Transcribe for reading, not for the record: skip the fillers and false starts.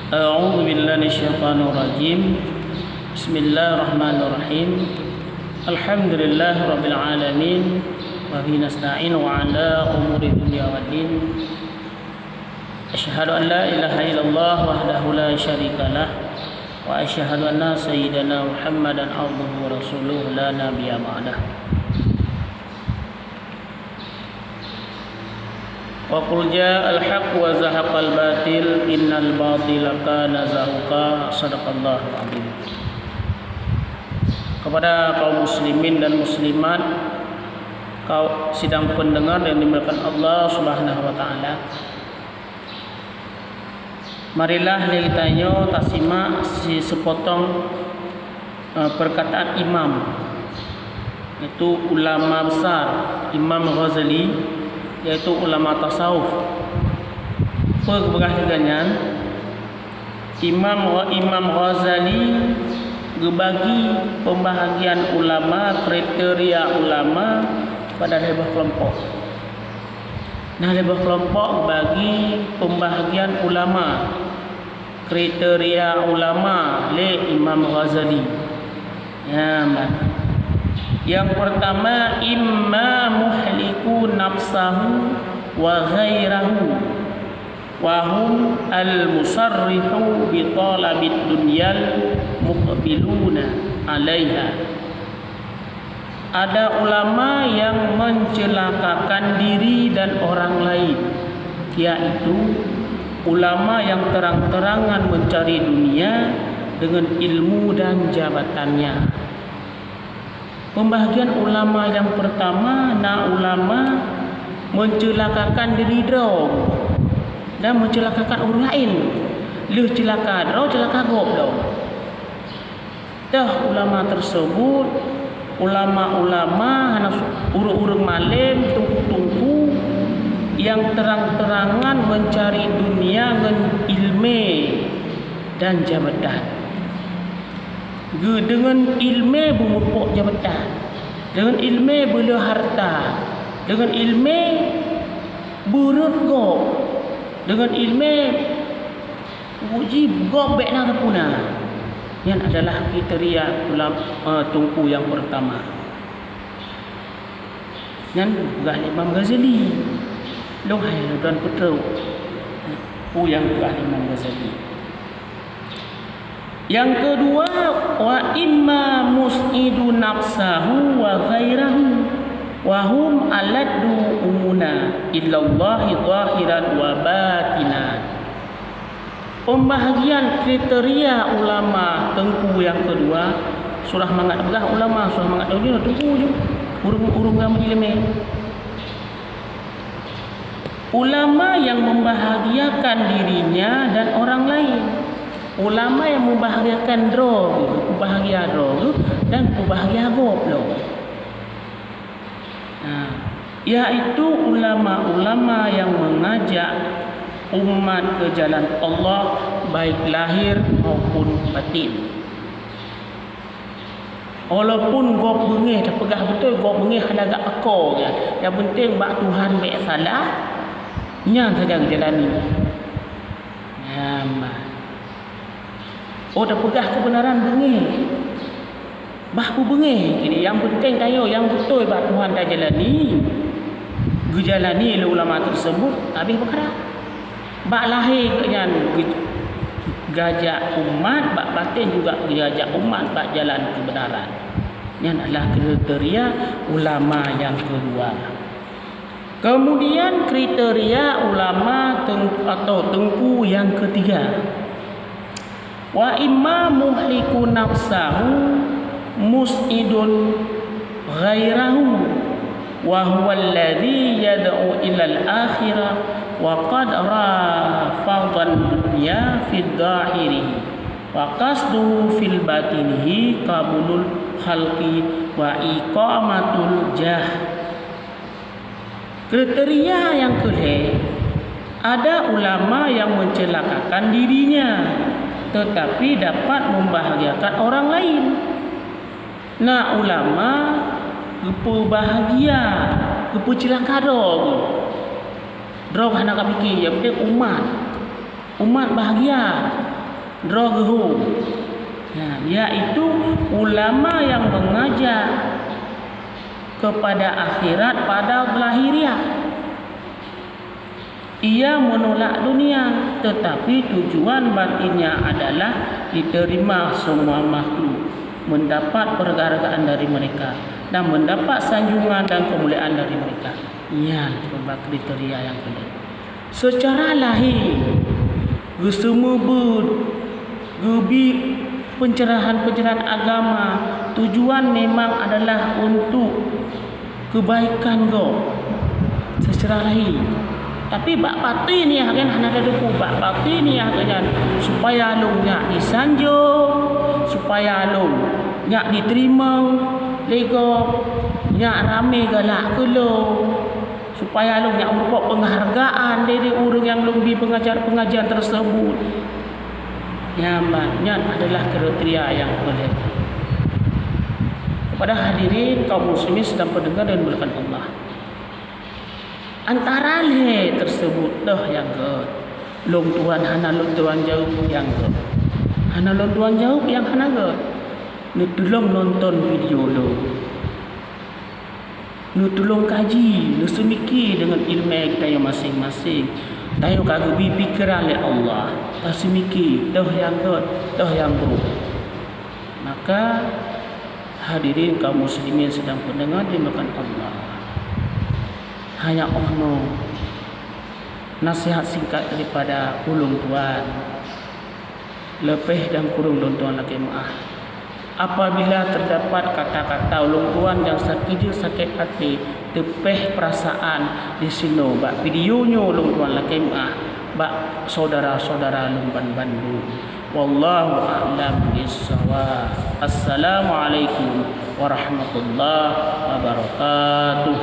A'udzu billahi minasyaitonir rajim. Bismillahirrahmanirrahim. Alhamdulillahirabbil alamin wa bihi nasta'inu ala umuri dunya waddin. Asyhadu an la ilaha illallah wahdahu la syarikalah wa asyhadu anna sayyidana Muhammadan abduhu wa rasuluhu la nabiyya ba'dah. Wa qul ja'al haqq wa zahaqal batil innal batila kana zahuqa. Shadaqallahul azim. Kepada kaum muslimin dan muslimat, kaum sidang pendengar yang dimuliakan Allah Subhanahu wa taala, marilah kita simak sepotong perkataan imam, yaitu ulama besar Imam Ghazali, yaitu ulama tasawuf. Perbegahannya Imam Ghazali berbagi pembahagian ulama, kriteria ulama pada beberapa kelompok. Nah, beberapa kelompok bagi pembahagian ulama, kriteria ulama le Imam Ghazali. Ya, yang pertama, imma muhliku nafsahu wa ghairahu wa hum al-musarrihu bi talabid dunyal muqbiluna 'alaiha. Ada ulama yang mencelakakan diri dan orang lain, yaitu ulama yang terang-terangan mencari dunia dengan ilmu dan jabatannya. Pembahagian ulama yang pertama, ulama mencelakakan diri dong dan mencelakakan orang lain. Lu celaka dong, celaka gob dong. Dah ulama tersebut, ulama-ulama urung-urung malam, tungku-tungku yang terang-terangan mencari dunia dengan ilmu dan jabatan. Dengan ilmu bermupuk jabatan, dengan ilmu bela harta, dengan ilmu berurut, dengan ilmu wujib gobek nak puna. Yang adalah kriteria tungku yang pertama. Yang bukan Imam Ghazali, lohai dan putra yang bukan Imam Ghazali. Yang kedua, wa imma mus'idu nafsahu wa ghairahu wa hum aladdu umuna illallahi zahiran wa batinan. Pembahagian kriteria ulama tengku yang kedua, surah mangat begah ulama, surah mangat dunia tengku je urung-urung yang ilmu. Ulama yang membahagiakan dirinya dan orang lain. Ulama yang membahagiakan drog, bahagia drog dan bahagia goblok. Yaitu ulama-ulama yang mengajak umat ke jalan Allah baik lahir maupun batin. Walaupun gop bengih dah pegah betul, gop bengih ada agak akor ya. Yang penting bak Tuhan baik salah, nyang saja jalani. Oh, dah pegah kebenaran bengih. Bah ku bengih gini. Yang penting kayo yang betul bak Tuhan dah jalani. Gejalani oleh ulama tersebut, habis perkara. Bak lahir keyan gajak umat, bak batin juga gajak umat bak jalan kebenaran. Ini adalah kriteria ulama yang kedua. Kemudian kriteria ulama atau tengku yang ketiga, wa imma muhliku nafsahu mus'idun ghairahu wa huwa alladhi yad'u ila al-akhirah wa qad rafadan dunya fi dhahiri wa qasduhu fil batinihi qabulul khalqi wa iqamatul jah. Kriteria yang kedua, ada ulama yang mencelakakan dirinya tetapi dapat membahagiakan orang lain. Nah, ulama gepo bahagia, gepo celaka dong. Drog hendak fikir yang penting umat bahagia. Droghum. Ya, yaitu ulama yang mengajar kepada akhirat pada lahiriah. Ia menolak dunia, tetapi tujuan batinnya adalah diterima semua makhluk, mendapat penghargaan dari mereka dan mendapat sanjungan dan kemuliaan dari mereka. Ia beberapa kriteria yang kedua. Secara lahir, semua gebi pencerahan agama, tujuan memang adalah untuk kebaikan secara lahir. Tapi bak batin ni kan ada duku bak batin ni kan supaya lu nyak disanjung, supaya lu nyak diterima, lego nyak rame galak ke lu, supaya lu nyak mendapat penghargaan dari orang yang lebih pengajar tersebut. Nyamannya adalah kriteria yang boleh. Kepada hadirin kaum muslimin sedang pendengar dan mulakan Allah, antara le tersebut dah yang long tuan hana long tuan jauh yang hana long tuan jauh yang hana nu tolong nonton video lo, nu tolong kaji, nu semiki dengan ilmu kita yang masing-masing. Tayo kagak pikiran oleh Allah, semiki dah yang dah yang buruk. Maka hadirin kaum muslimin sedang pendengar dimakan Allah, hanya ono nasihat singkat daripada ulung tuan lepeh dan kurung tuan lagi maaf. Apabila terdapat kata-kata ulung tuan yang sakit hati, tepeh perasaan di sini, bak videonya ulung tuan lagi maaf, bak saudara-saudara lumban Bandung. Wallahu a'lam bissawab. Assalamualaikum warahmatullahi wabarakatuh.